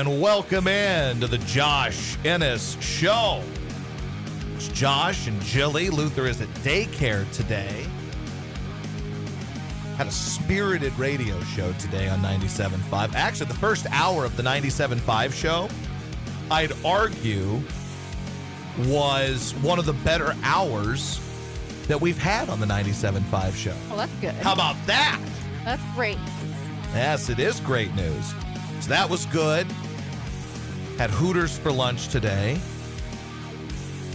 and welcome in to the Josh Ennis Show. It's Josh and Jilly. Luther is at daycare today. Had a spirited radio show today on 97.5. Actually, the first hour of the 97.5 show, I'd argue, was one of the better hours that we've had on the 97.5 show. Well, that's good. How about that? That's great. Yes, it is great news. So that was good. Had Hooters for lunch today.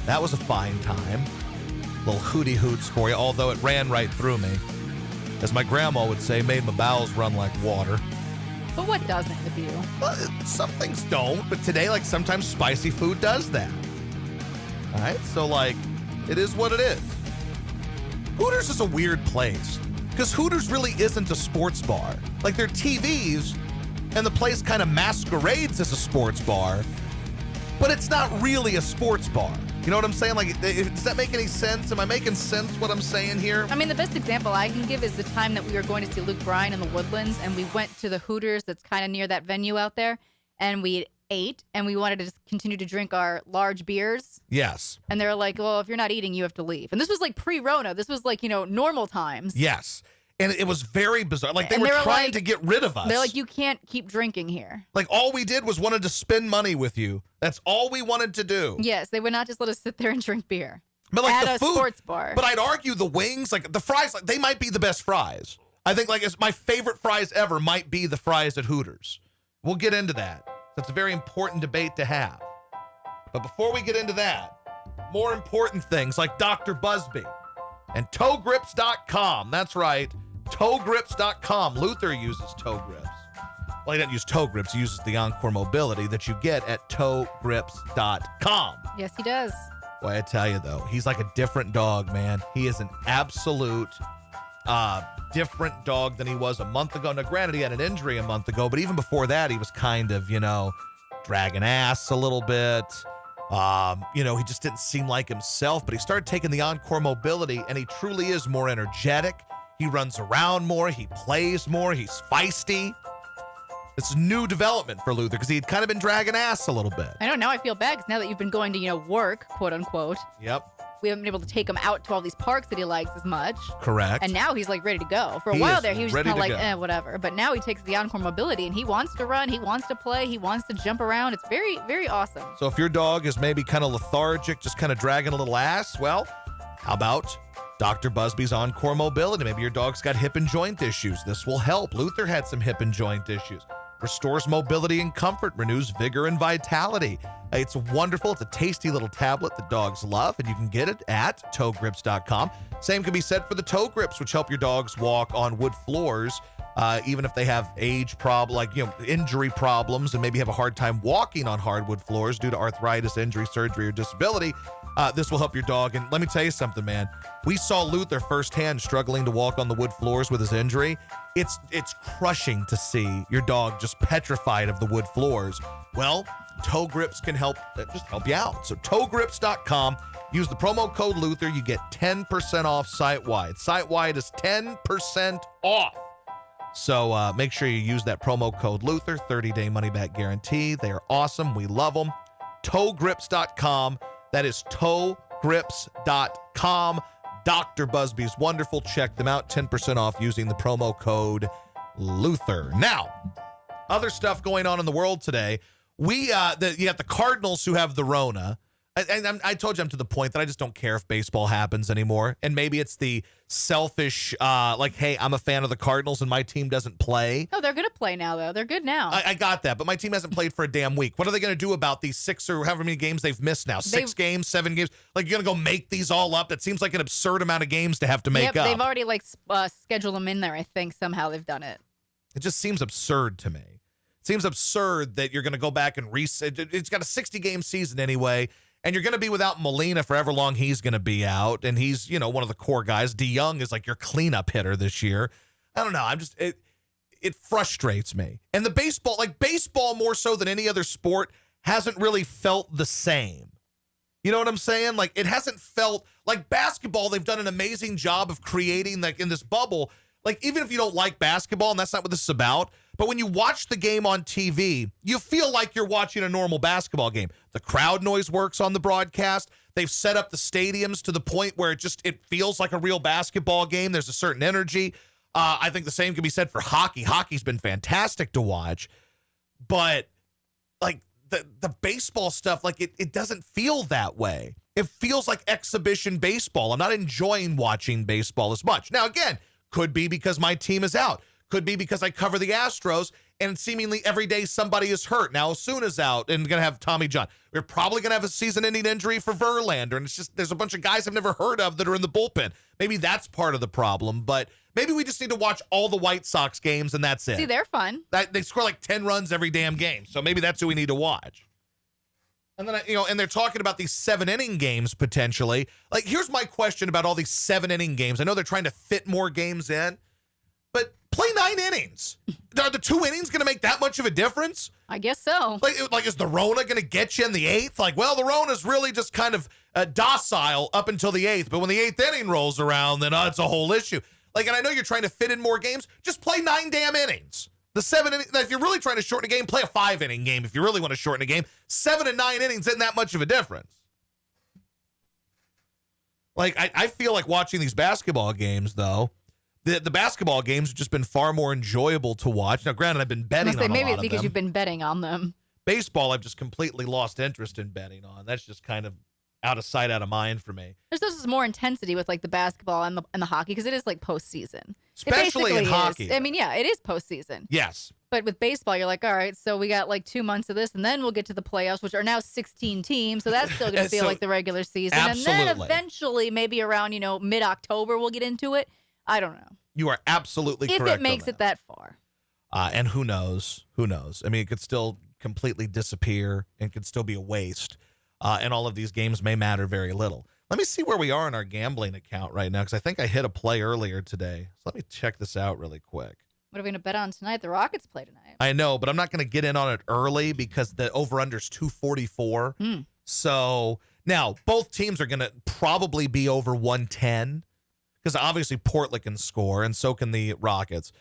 That was a fine time. Little hooty hoots for you, although it ran right through me. As my grandma would say, made my bowels run like water. But what doesn't with you? Well, some things don't, but today, like, sometimes spicy food does that. All right, so, like, it is what it is. Hooters is a weird place because Hooters really isn't a sports bar. Like, they're TVs, and the place kind of masquerades as a sports bar, but it's not really a sports bar. You know what I'm saying? Like, does that make any sense? Am I making sense what I'm saying here? I mean, the best example I can give is the time that we were going to see Luke Bryan in the Woodlands, and we went to the Hooters that's kind of near that venue out there, and we ate, and we wanted to just continue to drink our large beers. Yes. And they were like, well, if you're not eating, you have to leave. And this was like pre-Rona. This was like, normal times. Yes. And it was very bizarre. Like, they And were they were trying like- to get rid of us. They're like, you can't keep drinking here. Like, all we did was wanted to spend money with you. That's all we wanted to do. Yes, they would not just let us sit there and drink beer. But like at the a food, sports bar. But I'd argue the wings, like the fries, like they might be the best fries. I think like it's my favorite fries ever might be the fries at Hooters. We'll get into that. That's a very important debate to have. But before we get into that, more important things like Dr. Busby and ToeGrips.com. That's right, ToeGrips.com. Luther uses toe grips. Well, he doesn't use toe grips. He uses the Encore mobility that you get at ToeGrips.com. Yes, he does. Boy, I tell you, though, he's like a different dog, man. He is an absolute different dog than he was a month ago. Now, granted, he had an injury a month ago, but even before that, he was kind of, dragging ass a little bit. He just didn't seem like himself, but he started taking the Encore mobility, and he truly is more energetic. He runs around more. He plays more. He's feisty. It's new development for Luther because he had kind of been dragging ass a little bit. I know, now I feel bad because now that you've been going to, work, quote unquote, Yep, we haven't been able to take him out to all these parks that he likes as much. correct. And now he's like ready to go. For a He while is there, he was just ready kind of to like, go. whatever. But now he takes the Encore mobility and he wants to run, he wants to play, he wants to jump around. It's very, very awesome. So if your dog is maybe kind of lethargic, just kind of dragging a little ass, well, how about Dr. Busby's Encore mobility? Maybe your dog's got hip and joint issues. This will help. Luther had some hip and joint issues. Restores mobility and comfort, renews vigor and vitality. It's wonderful. It's a tasty little tablet that dogs love, and you can get it at ToeGrips.com. Same can be said for the toe grips, which help your dogs walk on wood floors, even if they have age injury problems, and maybe have a hard time walking on hardwood floors due to arthritis, injury, surgery, or disability. This will help your dog. And let me tell you something, man. We saw Luther firsthand struggling to walk on the wood floors with his injury. It's crushing to see your dog just petrified of the wood floors. Well, Toe Grips can help you out. So ToeGrips.com. Use the promo code Luther. You get 10% off site-wide. Site-wide is 10% off. So make sure you use that promo code Luther. 30-day money-back guarantee. They are awesome. We love them. ToeGrips.com. That is ToeGrips.com. Dr. Busby's wonderful. Check them out. 10% off using the promo code Luther. Now, other stuff going on in the world today. You got the Cardinals who have the Rona. And I told you I'm to the point that I just don't care if baseball happens anymore. And maybe it's the selfish, hey, I'm a fan of the Cardinals and my team doesn't play. Oh, they're going to play now, though. They're good now. I got that, but my team hasn't played for a damn week. What are they going to do about these 6 or however many games they've missed now? 6 games, 7 games? Like, you're going to go make these all up? That seems like an absurd amount of games to have to make up. They've already, scheduled them in there, I think. Somehow they've done it. It just seems absurd to me. It seems absurd that you're going to go back and reset. It's got a 60-game season anyway. And you're going to be without Molina for however long he's going to be out. And he's, one of the core guys. DeYoung is like your cleanup hitter this year. I don't know. It frustrates me. And the baseball more so than any other sport, hasn't really felt the same. You know what I'm saying? Like, it hasn't felt like basketball. They've done an amazing job of creating, like, in this bubble. Like, even if you don't like basketball, and that's not what this is about, But when you watch the game on TV, you feel like you're watching a normal basketball game. The crowd noise works on the broadcast. They've set up the stadiums to the point where it feels like a real basketball game. There's a certain energy. I think the same can be said for hockey. Hockey's been fantastic to watch, but like the baseball stuff, like it doesn't feel that way. It feels like exhibition baseball. I'm not enjoying watching baseball as much. Now, again, could be because my team is out. Could be because I cover the Astros and seemingly every day somebody is hurt. Now, Osuna's out and going to have Tommy John. We're probably going to have a season-ending injury for Verlander, and it's just there's a bunch of guys I've never heard of that are in the bullpen. Maybe that's part of the problem, but maybe we just need to watch all the White Sox games and that's it. See, they're fun. They score like 10 runs every damn game, so maybe that's who we need to watch. And then, and they're talking about these 7-inning games potentially. Like, here's my question about all these 7-inning games. I know they're trying to fit more games in, but play 9 innings. Are the 2 innings going to make that much of a difference? I guess so. Like is the Rona going to get you in the 8th? Like, well, the Rona's really just kind of docile up until the 8th, but when the 8th inning rolls around, then it's a whole issue. Like, and I know you're trying to fit in more games. Just play 9 damn innings. The 7 innings, if you're really trying to shorten a game, play a 5-inning game. If you really want to shorten a game, 7 and 9 innings isn't that much of a difference. Like, I feel like watching these basketball games, though, the basketball games have just been far more enjoyable to watch. Now, granted, I've been betting on a lot of them. Maybe it's because you've been betting on them. Baseball, I've just completely lost interest in betting on. That's just kind of out of sight, out of mind for me. There's just more intensity with like the basketball and the hockey because it is like postseason. Especially in hockey. I mean, yeah, it is postseason. Yes. But with baseball, you're like, all right, so we got like 2 months of this, and then we'll get to the playoffs, which are now 16 teams. So that's still going to feel like the regular season. Absolutely. And then eventually, maybe around, mid-October, we'll get into it. I don't know. You are absolutely correct. If it makes it that far. And who knows? Who knows? I mean, it could still completely disappear and could still be a waste. And all of these games may matter very little. Let me see where we are in our gambling account right now, because I think I hit a play earlier today. So let me check this out really quick. What are we going to bet on tonight? The Rockets play tonight. I know, but I'm not going to get in on it early because the over-under is 244. So now both teams are going to probably be over 110 because obviously Portland can score and so can the Rockets.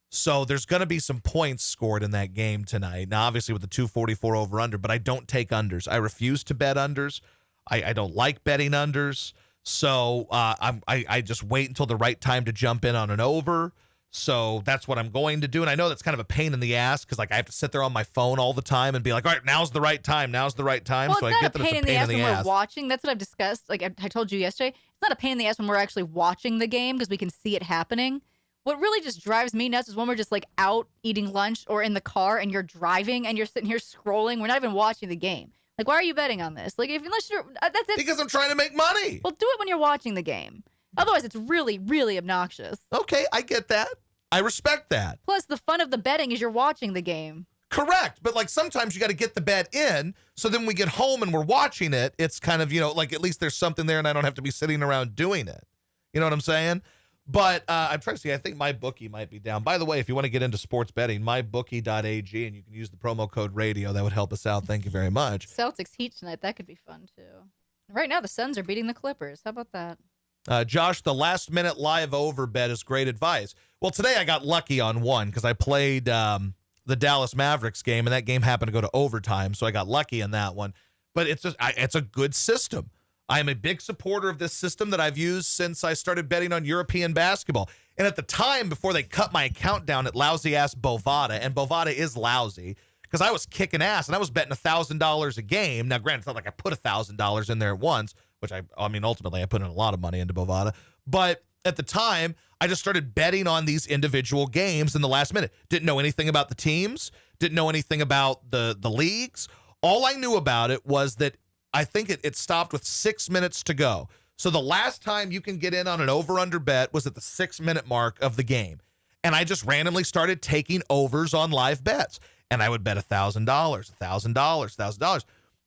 So there's going to be some points scored in that game tonight. Now, obviously with the 244 over-under, but I don't take unders. I refuse to bet unders. I don't like betting unders. So I just wait until the right time to jump in on an over. So that's what I'm going to do. And I know that's kind of a pain in the ass because, like, I have to sit there on my phone all the time and be like, all right, now's the right time. Now's the right time. Well, so it's I not get a pain in the ass when we're watching. That's what I've discussed. Like I told you yesterday, it's not a pain in the ass when we're actually watching the game because we can see it happening. What really just drives me nuts is when we're just, like, out eating lunch or in the car and you're driving and you're sitting here scrolling. We're not even watching the game. Like, why are you betting on this? Like, unless you're that's it. Because I'm trying to make money. Well, do it when you're watching the game. Otherwise, it's really, really obnoxious. Okay, I get that. I respect that. Plus, the fun of the betting is you're watching the game. Correct. But, like, sometimes you got to get the bet in. So then we get home and we're watching it. It's kind of, like, at least there's something there and I don't have to be sitting around doing it. You know what I'm saying? But I'm trying to see. I think my bookie might be down. By the way, if you want to get into sports betting, mybookie.ag, and you can use the promo code radio. That would help us out. Thank you very much. Celtics Heat tonight. That could be fun, too. Right now, the Suns are beating the Clippers. How about that? Josh, the last-minute live over bet is great advice. Well, today I got lucky on one because I played the Dallas Mavericks game, and that game happened to go to overtime, so I got lucky in that one. But it's a good system. I am a big supporter of this system that I've used since I started betting on European basketball. And at the time, before they cut my account down at lousy-ass Bovada, and Bovada is lousy, because I was kicking ass, and I was betting $1,000 a game. Now, granted, it's not like I put $1,000 in there at once, which I mean, ultimately, I put in a lot of money into Bovada. But at the time, I just started betting on these individual games in the last minute. Didn't know anything about the teams. Didn't know anything about the leagues. All I knew about it was that I think it stopped with 6 minutes to go. So the last time you can get in on an over-under bet was at the 6-minute mark of the game. And I just randomly started taking overs on live bets. And I would bet $1,000, $1,000, $1,000.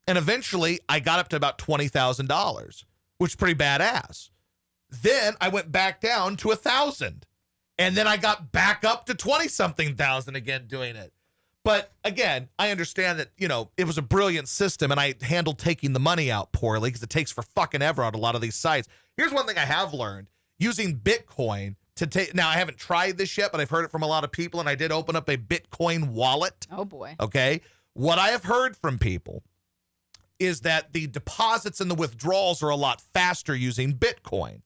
And eventually I got up to about $20,000, which is pretty badass. Then I went back down to 1,000. And then I got back up to 20-something thousand again doing it. But again, I understand that, it was a brilliant system and I handled taking the money out poorly because it takes for fucking ever on a lot of these sites. Here's one thing I have learned. Using Bitcoin to take. Now, I haven't tried this yet, but I've heard it from a lot of people, and I did open up a Bitcoin wallet. Oh, boy. Okay. What I have heard from people is that the deposits and the withdrawals are a lot faster using Bitcoin.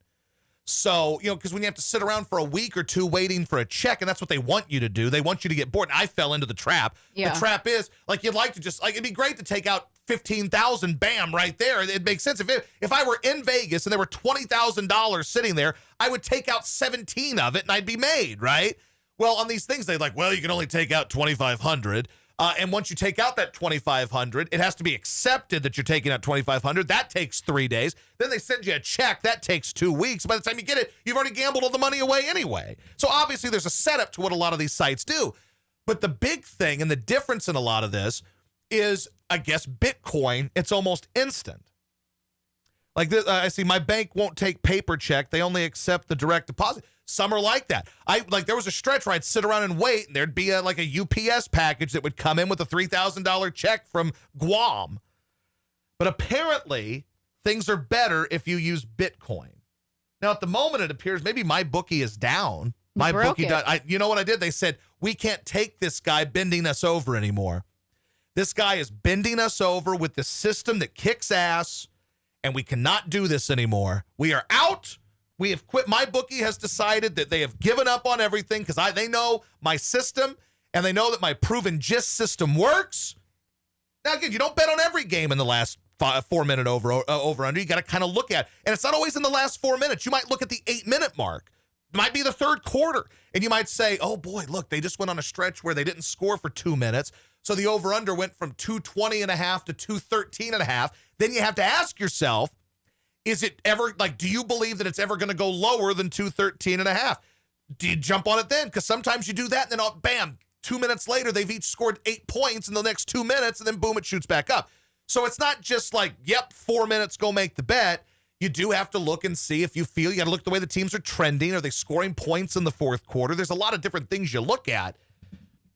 So, because when you have to sit around for a week or two waiting for a check, and that's what they want you to do, they want you to get bored. And I fell into the trap. Yeah. The trap is, you'd like to just, it'd be great to take out 15,000, bam, right there. It makes sense. If I were in Vegas and there were $20,000 sitting there, I would take out 17 of it and I'd be made, right? Well, on these things, they're like, well, you can only take out 2,500. And once you take out that 2,500, it has to be accepted that you're taking out 2,500. That takes 3 days. Then they send you a check. That takes 2 weeks. By the time you get it, you've already gambled all the money away anyway. So obviously there's a setup to what a lot of these sites do. But the big thing and the difference in a lot of this is, I guess, Bitcoin, it's almost instant. Like this, I see my bank won't take paper check. They only accept the direct deposit. Some are like that. There was a stretch where I'd sit around and wait, and there'd be a UPS package that would come in with a $3,000 check from Guam. But apparently, things are better if you use Bitcoin. Now, at the moment, it appears maybe my bookie is down. My bookie, you know what I did? They said, we can't take this guy bending us over anymore. This guy is bending us over with the system that kicks ass, and we cannot do this anymore. We are out. We have quit. My bookie has decided that they have given up on everything because they know my system and they know that my proven gist system works. Now, again, you don't bet on every game in the last 4 minute over under. You got to kind of look at, and it's not always in the last 4 minutes. You might look at the 8 minute mark. It might be the third quarter, and you might say, oh boy, look, they just went on a stretch where they didn't score for 2 minutes. So the over under went from 220.5 to 213.5. Then you have to ask yourself, is it ever, do you believe that it's ever going to go lower than 213.5? Do you jump on it then? Because sometimes you do that and then, bam, 2 minutes later, they've each scored 8 points in the next 2 minutes, and then boom, it shoots back up. So it's not just 4 minutes, go make the bet. You do have to look and see if you feel, you got to look at the way the teams are trending. Are they scoring points in the fourth quarter? There's a lot of different things you look at,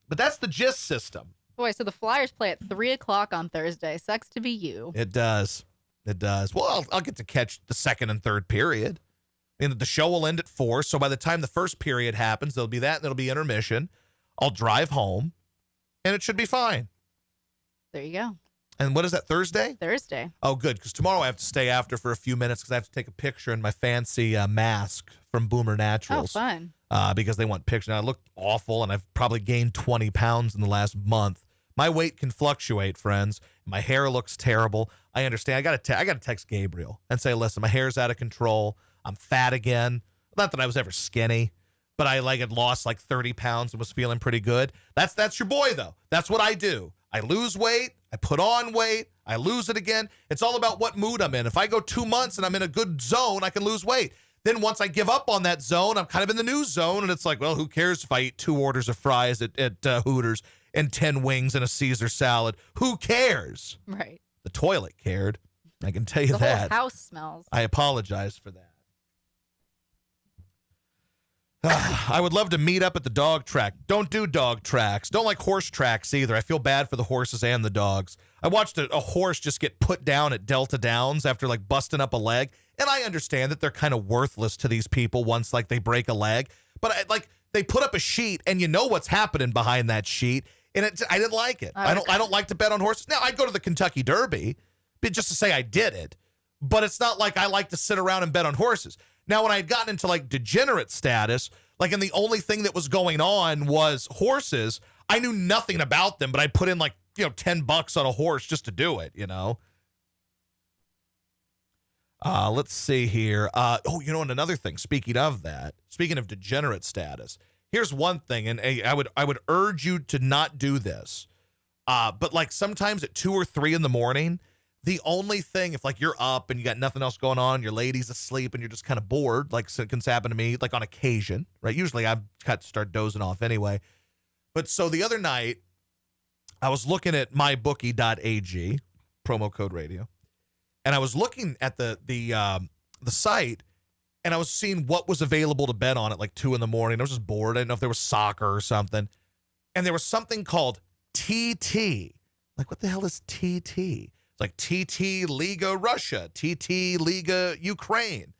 but that's the gist system. Boy, so the Flyers play at 3 o'clock on Thursday. Sucks to be you. It does. It does. Well, I'll get to catch the second and third period. The show will end at 4, so by the time the first period happens, there'll be that, and it'll be intermission. I'll drive home, and it should be fine. There you go. And what is that, Thursday? Thursday. Oh, good, because tomorrow I have to stay after for a few minutes because I have to take a picture in my fancy mask from Boomer Naturals. Oh, fun. Because they want pictures. Now, I look awful, and I've probably gained 20 pounds in the last month. My weight can fluctuate, friends. My hair looks terrible. I understand. I got to text Gabriel and say, listen, my hair's out of control. I'm fat again. Not that I was ever skinny, but I had lost 30 pounds and was feeling pretty good. That's your boy, though. That's what I do. I lose weight. I put on weight. I lose it again. It's all about what mood I'm in. If I go 2 months and I'm in a good zone, I can lose weight. Then once I give up on that zone, I'm kind of in the new zone, and it's well, who cares if I eat 2 orders of fries at Hooters and 10 wings and a Caesar salad? Who cares? Right. The toilet cared. I can tell you the that. The whole house smells. I apologize for that. I would love to meet up at the dog track. Don't do dog tracks. Don't like horse tracks either. I feel bad for the horses and the dogs. I watched a horse just get put down at Delta Downs after busting up a leg. And I understand that they're kind of worthless to these people once they break a leg. But they put up a sheet and you know what's happening behind that sheet. And I didn't like it. I don't like to bet on horses. Now, I'd go to the Kentucky Derby just to say I did it. But it's not like I like to sit around and bet on horses. Now, when I had gotten into degenerate status, and the only thing that was going on was horses, I knew nothing about them, but I put in $10 on a horse just to do it, Let's see here. And another thing, speaking of degenerate status, here's one thing, and I would urge you to not do this. But sometimes at 2 or 3 in the morning, the only thing, if you're up and you got nothing else going on, your lady's asleep and you're just kind of bored, it can happen to me, on occasion, right? Usually I've got to start dozing off anyway. But so the other night, I was looking at mybookie.ag, promo code radio, and I was looking at the site, and I was seeing what was available to bet on at 2 in the morning. I was just bored. I didn't know if there was soccer or something. And there was something called TT. What the hell is TT? It's TT Liga Russia, TT Liga Ukraine.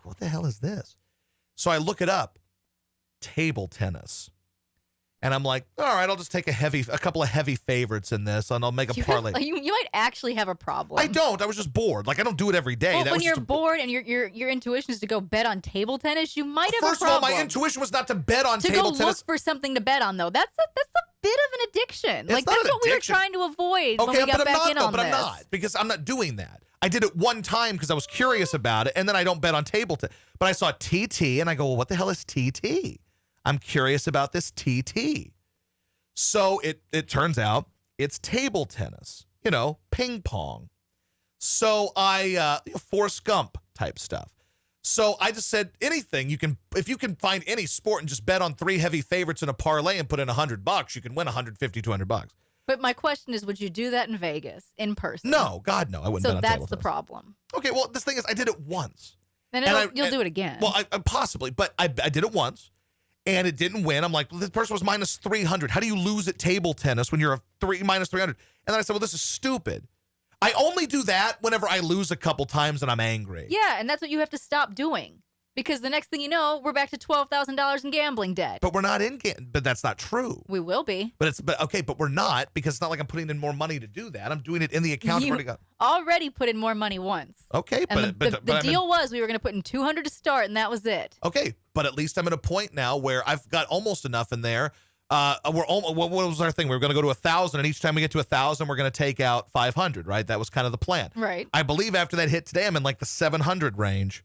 What the hell is this? So I look it up. table tennis. And I'm like, all right, I'll just take a couple of heavy favorites in this, and I'll make a parlay. You might actually have a problem. I don't. I was just bored. Like, I don't do it every day. Well, That when was you're just bored and your intuition is to go bet on table tennis, you might have First a of all, problem. my intuition was not to bet on to table go tennis. look for something to bet on, though. That's a bit of an addiction. It's Like, not that's an what we were addiction. trying to avoid when Okay, we got but I'm back not, in though, on but this. I'm not, because I'm not doing that. I did it one time because I was curious about it, and then I don't bet on table tennis. But I saw TT, and I go, well, what the hell is TT? I'm curious about this TT. So it turns out it's table tennis, ping pong. So Forrest Gump type stuff. So I just said anything if you can find any sport and just bet on 3 heavy favorites in a parlay and put in $100, you can win $150, $200. But my question is, would you do that in Vegas in person? No, God, no, I wouldn't So bet on that's table the tennis. problem. Okay, well, this thing is, I did it once. Then you'll do it again. Well, I possibly, but I did it once, and it didn't win. I'm like, well, this person was minus 300. How do you lose at table tennis when you're minus 300? And then I said, well, this is stupid. I only do that whenever I lose a couple times and I'm angry. Yeah, and that's what you have to stop doing. Because the next thing you know, we're back to $12,000 in gambling debt. But we're not but that's not true. We will be. But we're not, because it's not like I'm putting in more money to do that. I'm doing it in the account. You already put in more money once. Okay, and the deal was we were going to put in $200 to start, and that was it. Okay, but at least I'm at a point now where I've got almost enough in there. What was our thing? We were going to go to 1,000, and each time we get to 1,000, we're going to take out 500, right? That was kind of the plan. Right. I believe after that hit today, I'm in like the 700 range.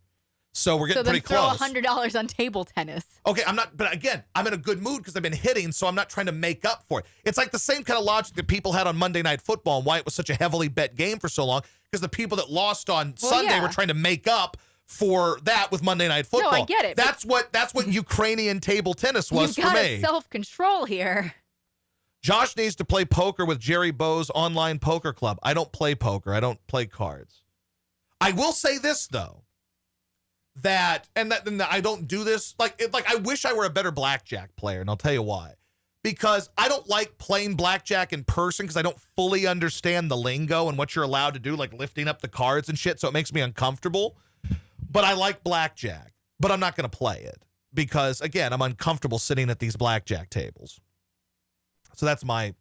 So we're getting pretty close. So then throw $100 on table tennis. Okay, but again, I'm in a good mood because I've been hitting, so I'm not trying to make up for it. It's like the same kind of logic that people had on Monday Night Football and why it was such a heavily bet game for so long, because the people that lost on Sunday were trying to make up for that with Monday Night Football. No, I get it. That's what Ukrainian table tennis was You've for got me. Self-control here. Josh needs to play poker with Jerry Bo's online poker club. I don't play poker. I don't play cards. I will say this, though. And I don't do this. Like I wish I were a better blackjack player, and I'll tell you why. Because I don't like playing blackjack in person because I don't fully understand the lingo and what you're allowed to do, like lifting up the cards and shit, so it makes me uncomfortable. But I like blackjack, but I'm not going to play it because, again, I'm uncomfortable sitting at these blackjack tables. So that's my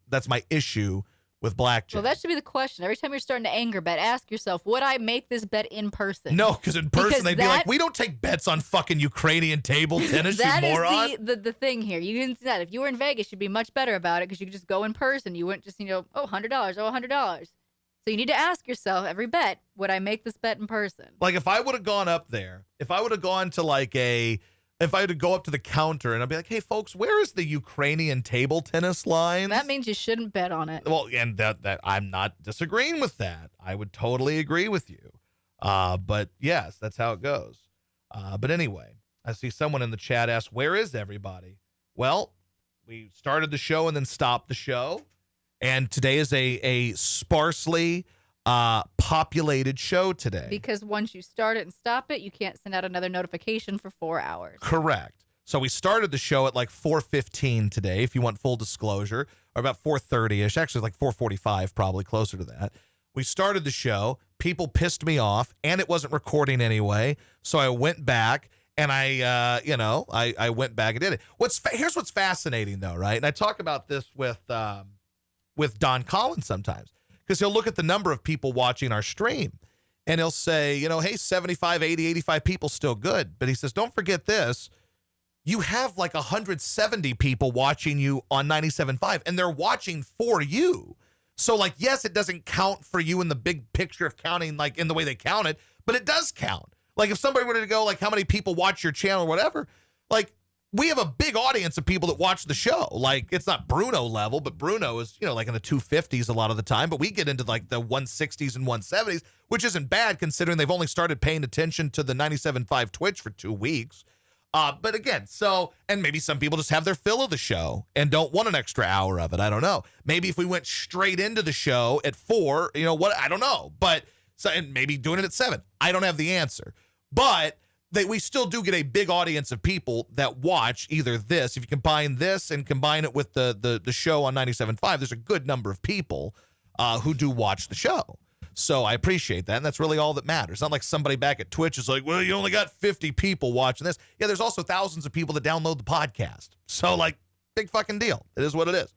issue with blackjack. Well, that should be the question. Every time you're starting to anger bet, ask yourself, would I make this bet in person? No, because in person they'd be like, we don't take bets on fucking Ukrainian table tennis, you moron. That is the thing here. You can see that. If you were in Vegas, you'd be much better about it because you could just go in person. You wouldn't just, $100, $100. So you need to ask yourself every bet, would I make this bet in person? Like if I would have gone up there, if I would have gone to if I had to go up to the counter and I'd be like, hey, folks, where is the Ukrainian table tennis line? That means you shouldn't bet on it. Well, and that I'm not disagreeing with that. I would totally agree with you. But yes, that's how it goes. But anyway, I see someone in the chat ask, where is everybody? Well, we started the show and then stopped the show. And today is a sparsely populated show today. Because once you start it and stop it, you can't send out another notification for 4 hours. Correct. So we started the show at like 4:15 today, if you want full disclosure, or about 4:30-ish. Actually, like 4:45, probably closer to that. We started the show. People pissed me off, and it wasn't recording anyway. So I went back, and I went back and did it. Here's what's fascinating, though, right? And I talk about this with Don Collins sometimes. Because he'll look at the number of people watching our stream and he'll say, hey, 75, 80, 85 people still good. But he says, don't forget this. You have like 170 people watching you on 97.5 and they're watching for you. So like, yes, it doesn't count for you in the big picture of counting, like in the way they count it, but it does count. Like if somebody were to go like how many people watch your channel or whatever, like we have a big audience of people that watch the show. Like it's not Bruno level, but Bruno is, like in the 250s a lot of the time, but we get into like the 160s and 170s, which isn't bad considering they've only started paying attention to the 97.5 Twitch for 2 weeks. But again, and maybe some people just have their fill of the show and don't want an extra hour of it. I don't know. Maybe if we went straight into the show at 4, I don't know. But and maybe doing it at 7. I don't have the answer. But we still do get a big audience of people that watch either this. If you combine this and combine it with the show on 97.5, there's a good number of people who do watch the show. So I appreciate that, and that's really all that matters. It's not like somebody back at Twitch is like, well, you only got 50 people watching this. Yeah, there's also thousands of people that download the podcast. So, like, big fucking deal. It is what it is.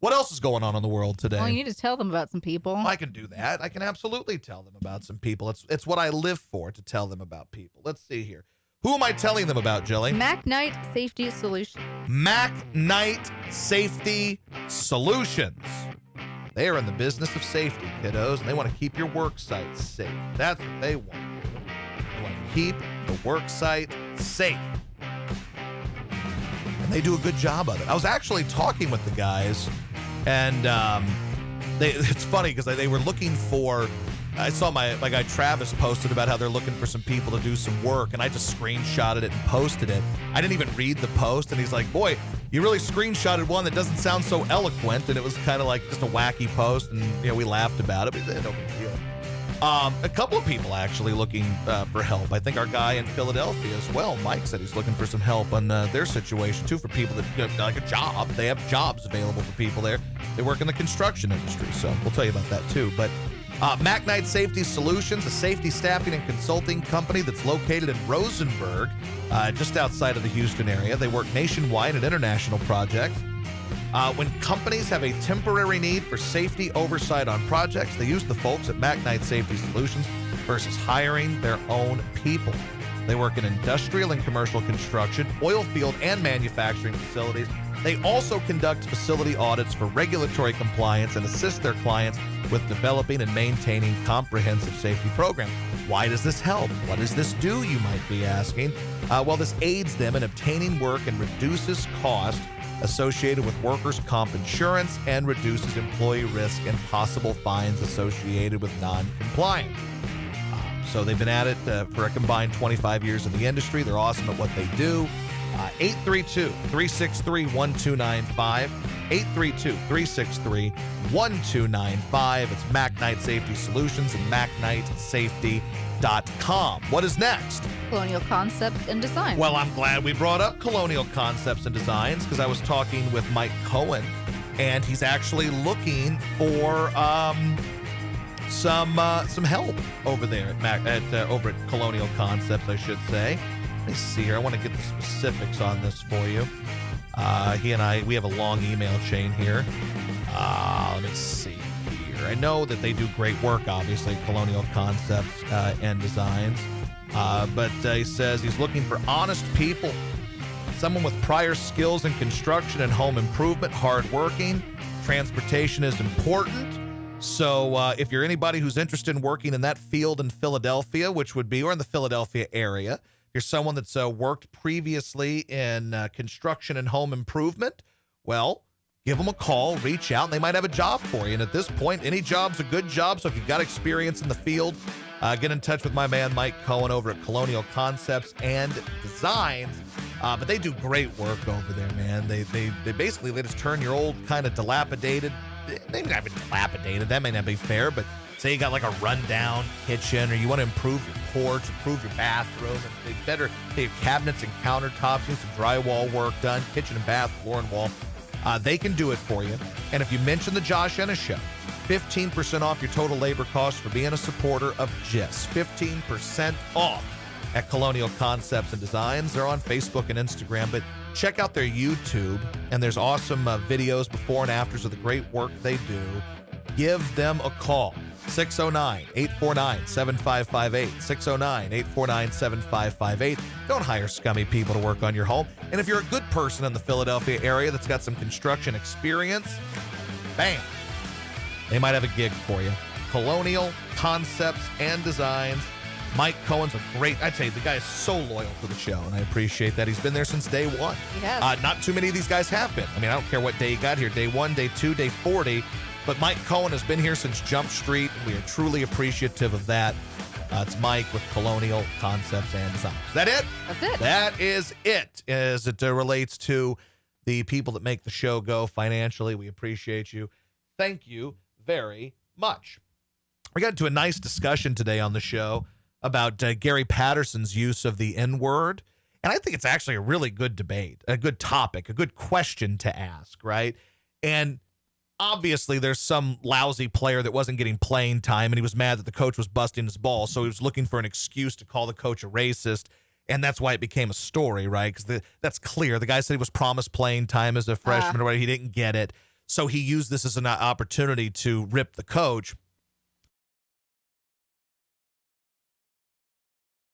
What else is going on in the world today? Well, you need to tell them about some people. I can do that. I can absolutely tell them about some people. It's what I live for, to tell them about people. Let's see here. Who am I telling them about, Jelly? Mac Knight Safety Solutions. Mac Knight Safety Solutions. They are in the business of safety, kiddos, and they want to keep your work site safe. That's what they want to do. They want to keep the work site safe. And they do a good job of it. I was actually talking with the guys, and it's funny because they were looking for, I saw my guy Travis posted about how they're looking for some people to do some work, and I just screenshotted it and posted it. I didn't even read the post, and he's like, boy, you really screenshotted one that doesn't sound so eloquent, and it was kind of like just a wacky post, and we laughed about it, but no big deal. A couple of people actually looking for help. I think our guy in Philadelphia as well, Mike, said he's looking for some help on their situation too, for people that like a job. They have jobs available for people there. They work in the construction industry, so we'll tell you about that too. But Mac Knight Safety Solutions, a safety staffing and consulting company that's located in Rosenberg, just outside of the Houston area. They work nationwide at international projects. When companies have a temporary need for safety oversight on projects, they use the folks at Mac Knight Safety Solutions versus hiring their own people. They work in industrial and commercial construction, oil field, and manufacturing facilities. They also conduct facility audits for regulatory compliance and assist their clients with developing and maintaining comprehensive safety programs. Why does this help? What does this do, you might be asking? Well, this aids them in obtaining work and reduces cost associated with workers' comp insurance and reduces employee risk and possible fines associated with non-compliance. So they've been at it for a combined 25 years in the industry. They're awesome at what they do. 832-363-1295. 832-363-1295. It's Mac Knight Safety Solutions and MacKnightSafety.com. What is next? Colonial Concepts and Design. Well, I'm glad we brought up Colonial Concepts and Designs, because I was talking with Mike Cohen, and he's actually looking for some help over there over at Colonial Concepts, I should say. Let me see here. I want to get the specifics on this for you. He and we have a long email chain here. Let me see here. I know that they do great work, obviously, Colonial Concepts and Designs. But he says he's looking for honest people, someone with prior skills in construction and home improvement, hardworking. Transportation is important. So if you're anybody who's interested in working in that field in Philadelphia, which would be, or in the Philadelphia area, you're someone that's worked previously in construction and home improvement, well, give them a call, reach out, and they might have a job for you. And at this point, any job's a good job. So if you've got experience in the field, get in touch with my man Mike Cohen over at Colonial Concepts and Designs. But they do great work over there, man. They basically, they just turn your old kind of dilapidated, maybe not even dilapidated, that may not be fair, but say you got like a rundown kitchen, or you want to improve your porch, improve your bathroom, and they have cabinets and countertops, need some drywall work done, kitchen and bath, floor and wall. They can do it for you. And if you mention the Josh Ennis Show, 15% off your total labor costs for being a supporter of GIST. 15% off at Colonial Concepts and Designs. They're on Facebook and Instagram, but check out their YouTube, and there's awesome videos before and afters of the great work they do. Give them a call. 609-849-7558. 609-849-7558. Don't hire scummy people to work on your home. And if you're a good person in the Philadelphia area that's got some construction experience, bam, they might have a gig for you. Colonial Concepts and Designs. Mike Cohen's I'd say the guy is so loyal to the show, and I appreciate that. He's been there since day one. Yes. Not too many of these guys have been. I mean, I don't care what day you got here, day 1, day 2, day 40, but Mike Cohen has been here since Jump Street. We are truly appreciative of that. It's Mike with Colonial Concepts and Designs. Is that it? That's it. That is it, as it relates to the people that make the show go financially. We appreciate you. Thank you very much. We got into a nice discussion today on the show about Gary Patterson's use of the N-word. And I think it's actually a really good debate, a good topic, a good question to ask, right? And obviously there's some lousy player that wasn't getting playing time, and he was mad that the coach was busting his balls, so he was looking for an excuse to call the coach a racist, and that's why it became a story, right? Because that's clear. The guy said he was promised playing time as a freshman or whatever. He didn't get it, so he used this as an opportunity to rip the coach.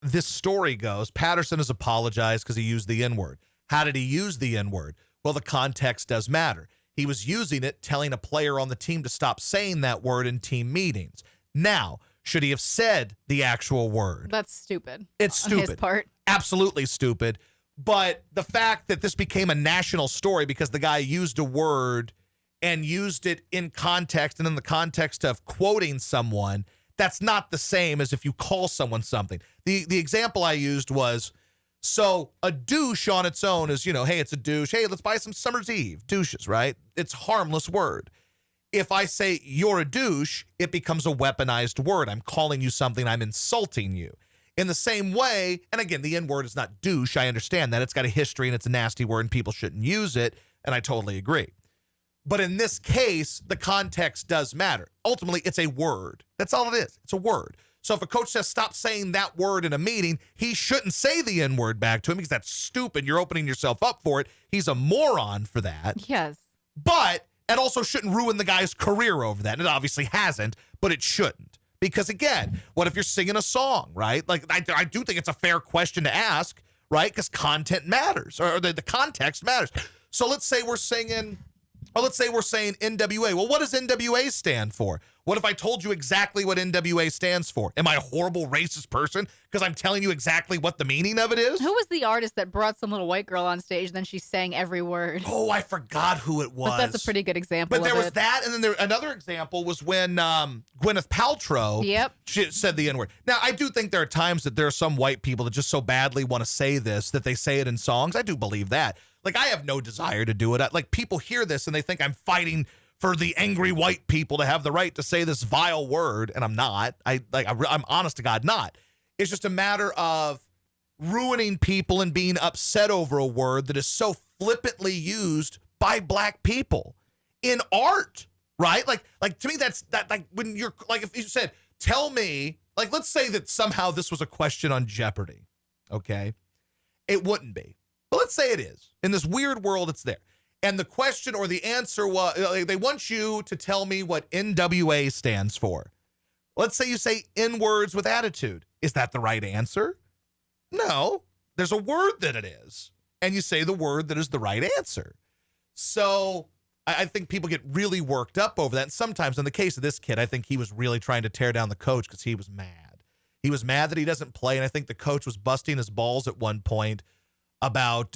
This story goes, Patterson has apologized because he used the N-word. How did he use the N-word? Well, the context does matter. He was using it, telling a player on the team to stop saying that word in team meetings. Now, should he have said the actual word? That's stupid. It's stupid. On his part. Absolutely stupid. But the fact that this became a national story because the guy used a word and used it in context and in the context of quoting someone, that's not the same as if you call someone something. The example I used was, so a douche on its own is, hey, it's a douche. Hey, let's buy some Summer's Eve. Douches, right? It's a harmless word. If I say you're a douche, it becomes a weaponized word. I'm calling you something. I'm insulting you. In the same way, and again, the N-word is not douche. I understand that. It's got a history and it's a nasty word and people shouldn't use it, and I totally agree. But in this case, the context does matter. Ultimately, it's a word. That's all it is. It's a word. So if a coach says stop saying that word in a meeting, he shouldn't say the N-word back to him because that's stupid. You're opening yourself up for it. He's a moron for that. Yes. But it also shouldn't ruin the guy's career over that. And it obviously hasn't, but it shouldn't. Because again, what if you're singing a song, right? Like I do think it's a fair question to ask, right? Because content matters, or the context matters. So let's say we're singing, or let's say we're saying NWA. Well, what does NWA stand for? What if I told you exactly what NWA stands for? Am I a horrible racist person because I'm telling you exactly what the meaning of it is? Who was the artist that brought some little white girl on stage and then she sang every word? Oh, I forgot who it was. But that's a pretty good example. But there was that, and then another example was when Gwyneth Paltrow she said the N-word. Now, I do think there are times that there are some white people that just so badly want to say this that they say it in songs. I do believe that. Like, I have no desire to do it. Like, people hear this and they think I'm fighting for the angry white people to have the right to say this vile word, and I'm not. I'm honest to God not. It's just a matter of ruining people and being upset over a word that is so flippantly used by black people in art, right? Like to me, that's like when you're like, if you said, tell me, like, let's say that somehow this was a question on Jeopardy, okay? It wouldn't be, but let's say it is. In this weird world, it's there. And the question or the answer was, they want you to tell me what NWA stands for. Let's say you say N-words with attitude. Is that the right answer? No. There's a word that it is. And you say the word that is the right answer. So I think people get really worked up over that. And sometimes in the case of this kid, I think he was really trying to tear down the coach because he was mad. He was mad that he doesn't play. And I think the coach was busting his balls at one point about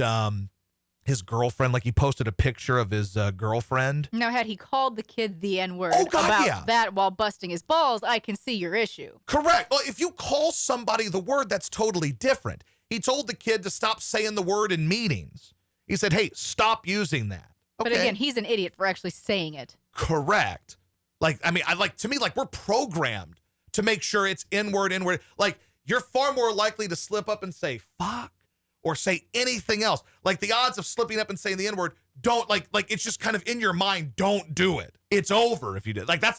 his girlfriend. Like, he posted a picture of his girlfriend. Now, had he called the kid the N-word about that while busting his balls, I can see your issue. Correct. Well, if you call somebody the word, that's totally different. He told the kid to stop saying the word in meetings. He said, hey, stop using that. Okay. But again, he's an idiot for actually saying it. Correct. Like, I mean, to me, like, we're programmed to make sure it's N-word. Like, you're far more likely to slip up and say, fuck, or say anything else. Like, the odds of slipping up and saying the N-word, don't, like it's just kind of in your mind, don't do it. It's over if you do. Like, that's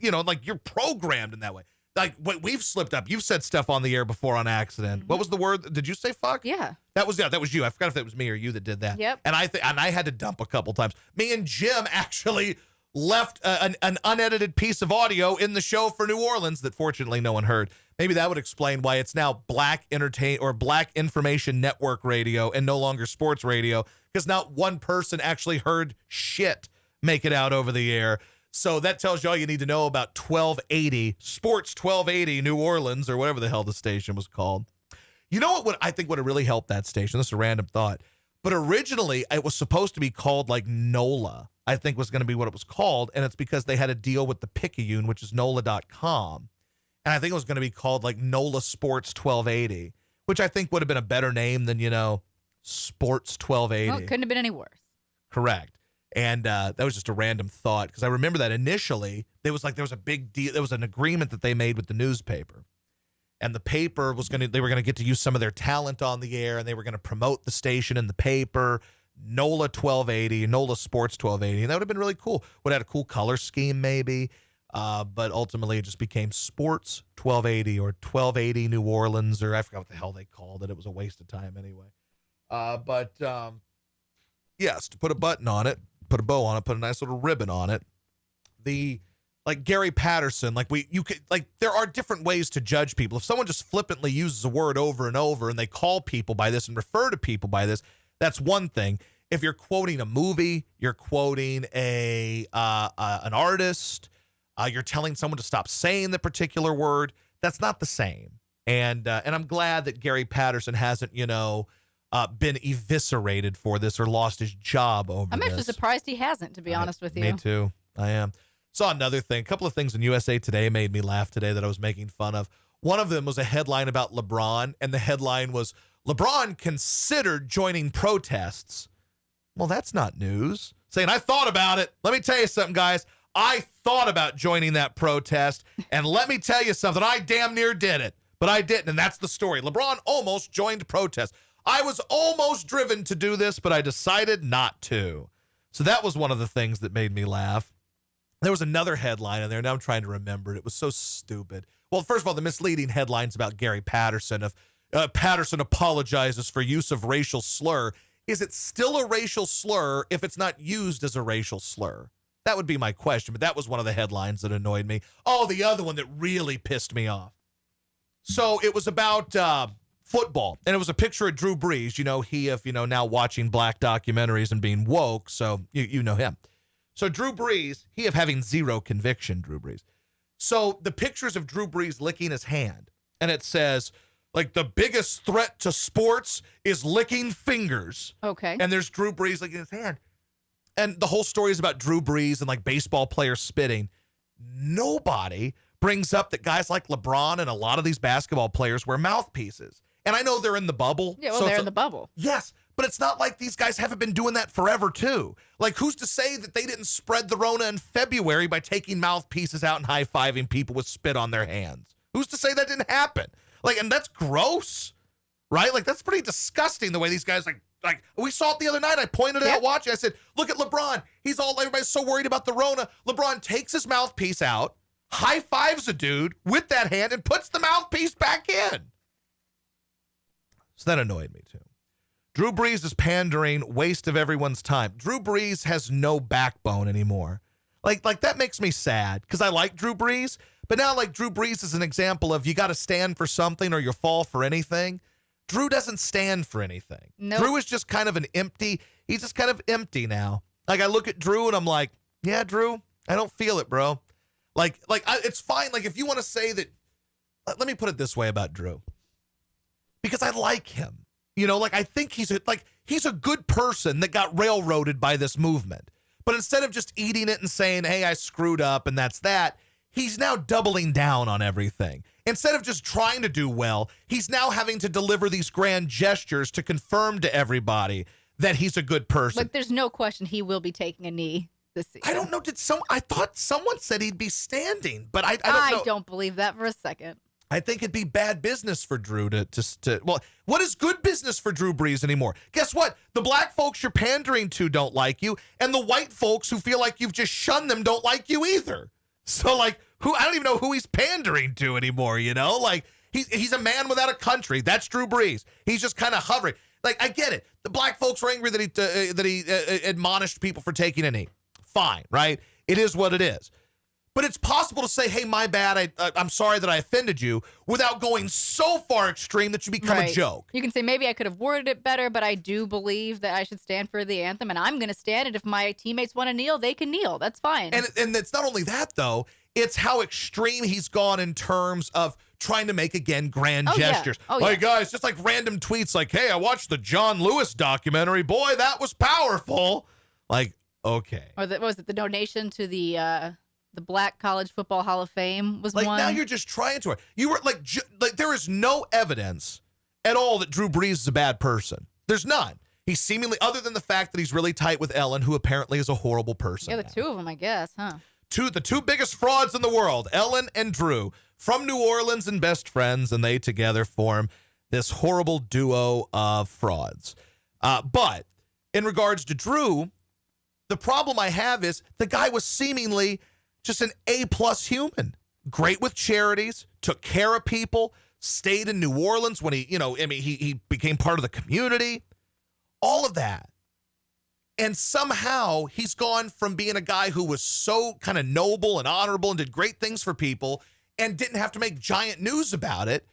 you're programmed in that way. Like, we've slipped up. You've said stuff on the air before on accident. Mm-hmm. What was the word? Did you say fuck? Yeah. That was you. I forgot if it was me or you that did that. Yep. And I had to dump a couple times. Me and Jim actually left an unedited piece of audio in the show for New Orleans that fortunately no one heard. Maybe that would explain why it's now Black Information Network Radio and no longer sports radio, because not one person actually heard shit make it out over the air. So that tells you all you need to know about 1280, Sports 1280 New Orleans, or whatever the hell the station was called. You know what I think would have really helped that station? This is a random thought. But originally, it was supposed to be called like NOLA, I think was going to be what it was called. And it's because they had a deal with the Picayune, which is NOLA.com. And I think it was going to be called like NOLA Sports 1280, which I think would have been a better name than, Sports 1280. Well, it couldn't have been any worse. Correct. And that was just a random thought, because I remember that initially there was a big deal. There was an agreement that they made with the newspaper, and the paper they were going to get to use some of their talent on the air, and they were going to promote the station in the paper. NOLA 1280, NOLA Sports 1280, and that would have been really cool. Would have had a cool color scheme maybe, but ultimately it just became Sports 1280 or 1280 New Orleans, or I forgot what the hell they called it. It was a waste of time anyway. Yes, to put a button on it, put a bow on it, put a nice little ribbon on it. Like Gary Patterson, there are different ways to judge people. If someone just flippantly uses a word over and over and they call people by this and refer to people by this, that's one thing. If you're quoting a movie, you're quoting an artist, you're telling someone to stop saying the particular word, that's not the same. And I'm glad that Gary Patterson hasn't, been eviscerated for this or lost his job over this. I'm actually surprised he hasn't, to be honest with you. Me too. I am. Saw another thing. A couple of things in USA Today made me laugh today that I was making fun of. One of them was a headline about LeBron, and the headline was, LeBron considered joining protests. Well, that's not news. Saying, I thought about it. Let me tell you something, guys. I thought about joining that protest, and let me tell you something. I damn near did it, but I didn't, and that's the story. LeBron almost joined protests. I was almost driven to do this, but I decided not to. So that was one of the things that made me laugh. There was another headline in there. Now I'm trying to remember it. It was so stupid. Well, first of all, the misleading headlines about Gary Patterson of Patterson apologizes for use of racial slur. Is it still a racial slur if it's not used as a racial slur? That would be my question, but that was one of the headlines that annoyed me. Oh, the other one that really pissed me off. So it was about football, and it was a picture of Drew Brees. Now watching black documentaries and being woke, so you know him. So Drew Brees, he of having zero conviction, Drew Brees. So the pictures of Drew Brees licking his hand, and it says, the biggest threat to sports is licking fingers. Okay. And there's Drew Brees licking his hand. And the whole story is about Drew Brees and, baseball players spitting. Nobody brings up that guys like LeBron and a lot of these basketball players wear mouthpieces. And I know they're in the bubble. Yeah, well, they're in the bubble. Yes. But it's not like these guys haven't been doing that forever, too. Who's to say that they didn't spread the Rona in February by taking mouthpieces out and high-fiving people with spit on their hands? Who's to say that didn't happen? And that's gross, right? That's pretty disgusting the way these guys, we saw it the other night. I pointed it out watching. I said, look at LeBron. Everybody's so worried about the Rona. LeBron takes his mouthpiece out, high-fives a dude with that hand, and puts the mouthpiece back in. So that annoyed me, too. Drew Brees is pandering, waste of everyone's time. Drew Brees has no backbone anymore. That makes me sad because I like Drew Brees, but now Drew Brees is an example of you got to stand for something or you fall for anything. Drew doesn't stand for anything. Nope. Drew is just kind of he's just kind of empty now. I look at Drew and I'm like, yeah, Drew, I don't feel it, bro. It's fine. If you want to say that, let me put it this way about Drew. Because I like him. I think he's a good person that got railroaded by this movement. But instead of just eating it and saying, hey, I screwed up and that's that, he's now doubling down on everything. Instead of just trying to do well, he's now having to deliver these grand gestures to confirm to everybody that he's a good person. There's no question he will be taking a knee this season. I don't know. I thought someone said he'd be standing, but I don't know. I don't believe that for a second. I think it'd be bad business for Drew what is good business for Drew Brees anymore? Guess what? The black folks you're pandering to don't like you, and the white folks who feel like you've just shunned them don't like you either. So I don't even know who he's pandering to anymore, he's a man without a country. That's Drew Brees. He's just kind of hovering. I get it. The black folks were angry that he admonished people for taking a knee. Fine, right? It is what it is. But it's possible to say, hey, my bad, I'm sorry that I offended you, without going so far extreme that you become a joke. You can say, maybe I could have worded it better, but I do believe that I should stand for the anthem, and I'm going to stand it. If my teammates want to kneel, they can kneel. That's fine. And it's not only that, though. It's how extreme he's gone in terms of trying to make, again, grand gestures. Yeah. Oh, guys, just random tweets hey, I watched the John Lewis documentary. Boy, that was powerful. Okay. Or what was it, the donation to the Black College Football Hall of Fame was one. Now you're just trying to. You were there is no evidence at all that Drew Brees is a bad person. There's none. He's seemingly, other than the fact that he's really tight with Ellen, who apparently is a horrible person. Yeah, the two of them, I guess, huh? The two biggest frauds in the world, Ellen and Drew, from New Orleans and best friends, and they together form this horrible duo of frauds. But in regards to Drew, the problem I have is the guy was seemingly just an A-plus human. Great with charities, took care of people, stayed in New Orleans when he became part of the community, all of that. And somehow he's gone from being a guy who was so kind of noble and honorable and did great things for people and didn't have to make giant news about it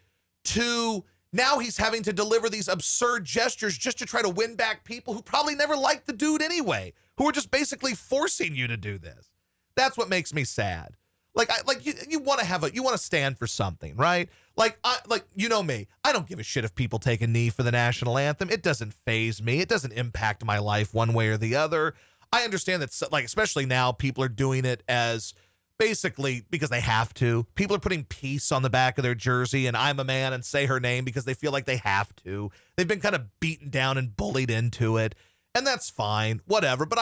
to now he's having to deliver these absurd gestures just to try to win back people who probably never liked the dude anyway, who are just basically forcing you to do this. That's what makes me sad. You want to stand for something, right? You know me. I don't give a shit if people take a knee for the national anthem. It doesn't faze me. It doesn't impact my life one way or the other. I understand that, especially now, people are doing it as basically because they have to. People are putting peace on the back of their jersey and I'm a man and say her name because they feel like they have to. They've been kind of beaten down and bullied into it, and that's fine, whatever. But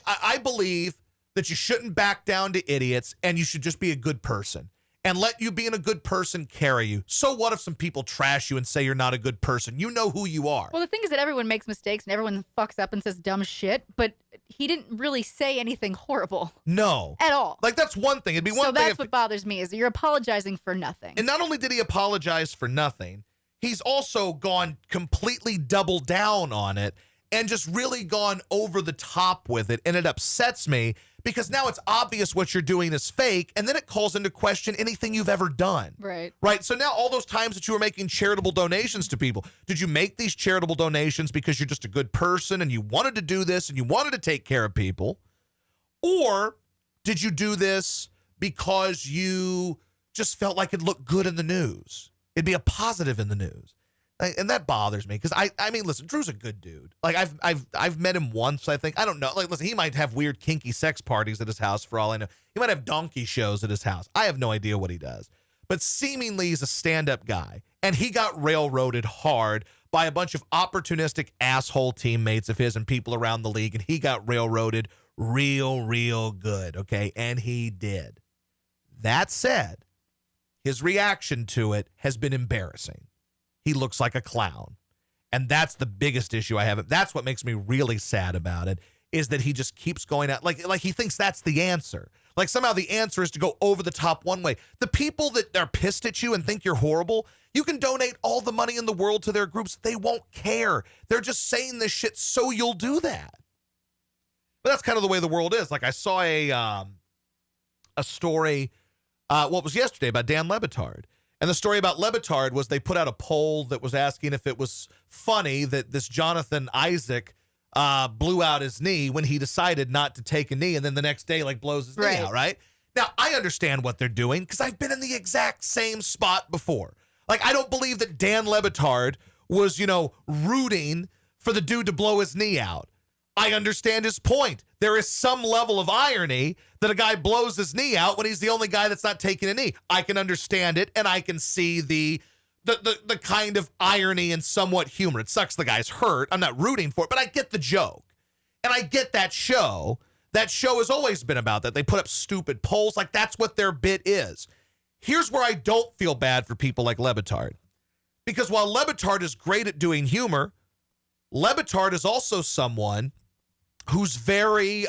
I believe that you shouldn't back down to idiots and you should just be a good person and let you being a good person carry you. So what if some people trash you and say you're not a good person? You know who you are. Well, the thing is that everyone makes mistakes and everyone fucks up and says dumb shit, but he didn't really say anything horrible. No. At all. That's one thing. It'd be one so thing. That's what bothers me is that you're apologizing for nothing. And not only did he apologize for nothing, he's also gone completely double down on it and just really gone over the top with it. And it upsets me because now it's obvious what you're doing is fake, and then it calls into question anything you've ever done. Right. Right. So now all those times that you were making charitable donations to people, did you make these charitable donations because you're just a good person and you wanted to do this and you wanted to take care of people? Or did you do this because you just felt like it'd look good in the news? It'd be a positive in the news. And that bothers me because I mean, listen, Drew's a good dude. I've met him once, I think. I don't know. Listen, he might have weird kinky sex parties at his house for all I know. He might have donkey shows at his house. I have no idea what he does. But seemingly he's a stand-up guy. And he got railroaded hard by a bunch of opportunistic asshole teammates of his and people around the league. And he got railroaded real good, okay? And he did. That said, his reaction to it has been embarrassing. He looks like a clown. And that's the biggest issue I have. That's what makes me really sad about it, is that he just keeps going out. Like he thinks that's the answer. Like somehow the answer is to go over the top one way. The people that are pissed at you and think you're horrible, you can donate all the money in the world to their groups. They won't care. They're just saying this shit so you'll do that. But that's kind of the way the world is. Like I saw a story, what was yesterday, about Dan Le Batard. And the story about Le Batard was they put out a poll that was asking if it was funny that this Jonathan Isaac blew out his knee when he decided not to take a knee, and then the next day blows his knee out, right? Now, I understand what they're doing because I've been in the exact same spot before. I don't believe that Dan Le Batard was, rooting for the dude to blow his knee out. I understand his point. There is some level of irony that a guy blows his knee out when he's the only guy that's not taking a knee. I can understand it, and I can see the kind of irony and somewhat humor. It sucks the guy's hurt. I'm not rooting for it, but I get the joke. And I get that show. That show has always been about that. They put up stupid polls. That's what their bit is. Here's where I don't feel bad for people like Le Batard. Because while Le Batard is great at doing humor, Le Batard is also someone who's very,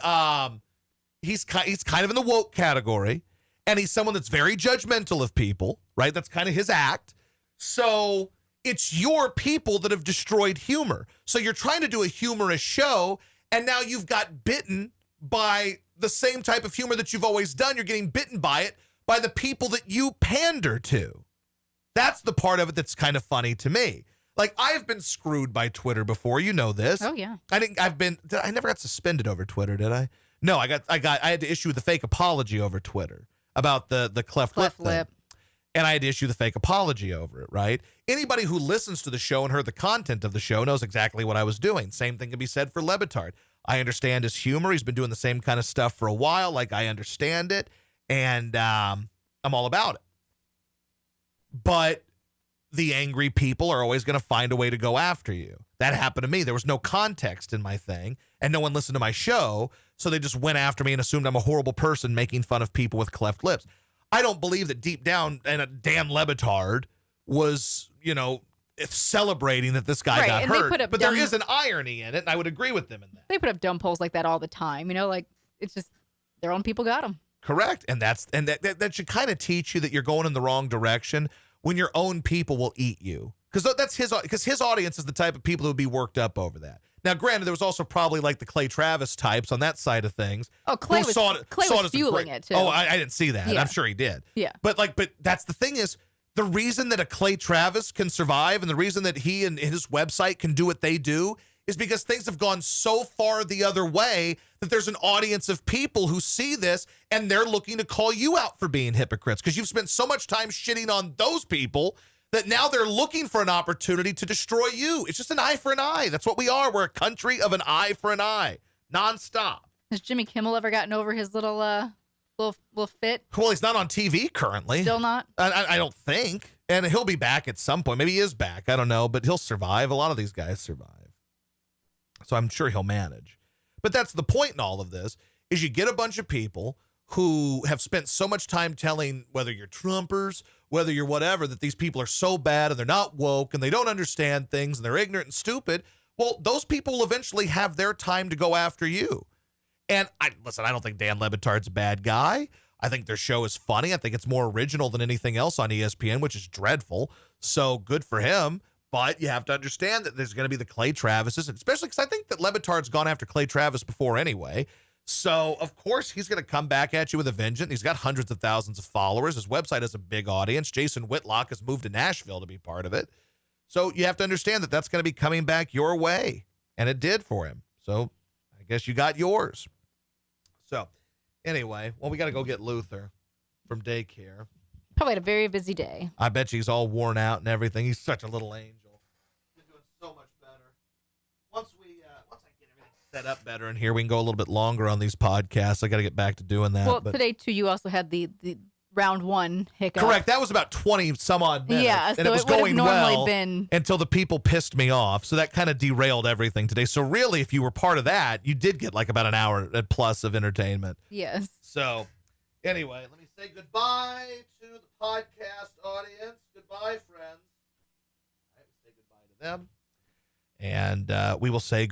he's kind of in the woke category, and he's someone that's very judgmental of people, right? That's kind of his act. So it's your people that have destroyed humor. So you're trying to do a humorous show, and now you've got bitten by the same type of humor that you've always done. You're getting bitten by it by the people that you pander to. That's the part of it that's kind of funny to me. I've been screwed by Twitter before. You know this. Oh, yeah. I never got suspended over Twitter, did I? No, I had to issue the fake apology over Twitter about the cleft lip thing. And I had to issue the fake apology over it, right? Anybody who listens to the show and heard the content of the show knows exactly what I was doing. Same thing can be said for Le Batard. I understand his humor. He's been doing the same kind of stuff for a while. I understand it. And I'm all about it. But the angry people are always going to find a way to go after you. That happened to me. There was no context in my thing, and no one listened to my show, so they just went after me and assumed I'm a horrible person making fun of people with cleft lips. I don't believe that deep down, and a damn Le Batard was, celebrating that this guy Right, got and they hurt. put up But there dumb- is an irony in it, and I would agree with them in that. They put up dumb polls like that all the time. Like it's just their own people got them. Correct. And that should kind of teach you that you're going in the wrong direction when your own people will eat you. Because his audience is the type of people who would be worked up over that. Now, granted, there was also probably like the Clay Travis types on that side of things. Oh, Clay who was saw it as a fueling great- it too. Oh, I didn't see that. Yeah. I'm sure he did. Yeah. But that's the thing is, the reason that a Clay Travis can survive and the reason that he and his website can do what they do is because things have gone so far the other way that there's an audience of people who see this and they're looking to call you out for being hypocrites because you've spent so much time shitting on those people that now they're looking for an opportunity to destroy you. It's just an eye for an eye. That's what we are. We're a country of an eye for an eye, nonstop. Has Jimmy Kimmel ever gotten over his little fit? Well, he's not on TV currently. Still not? I don't think. And he'll be back at some point. Maybe he is back. I don't know. But he'll survive. A lot of these guys survive. So I'm sure he'll manage. But that's the point in all of this, is you get a bunch of people who have spent so much time telling, whether you're Trumpers, whether you're whatever, that these people are so bad and they're not woke and they don't understand things and they're ignorant and stupid. Well, those people will eventually have their time to go after you. And I don't think Dan Le Batard's a bad guy. I think their show is funny. I think it's more original than anything else on ESPN, which is dreadful. So good for him. But you have to understand that there's going to be the Clay Travises, especially because I think that Le Batard's gone after Clay Travis before anyway. So, of course, he's going to come back at you with a vengeance. He's got hundreds of thousands of followers. His website has a big audience. Jason Whitlock has moved to Nashville to be part of it. So you have to understand that that's going to be coming back your way. And it did for him. So I guess you got yours. So anyway, well, we got to go get Luther from daycare. Probably had a very busy day. I bet you he's all worn out and everything. He's such a little angel. He's doing so much better. Once I get everything set up better in here, we can go a little bit longer on these podcasts. I got to get back to doing that. Well, but today, too, you also had the round one hiccup. correct. That was about 20 some odd minutes. Yeah, and so it was it would have going normally well been- until the people pissed me off. So that kind of derailed everything today. So really, if you were part of that, you did get like about an hour plus of entertainment. Yes. So anyway, let me say goodbye to the podcast audience. Goodbye, friends. I say goodbye to them. And we will say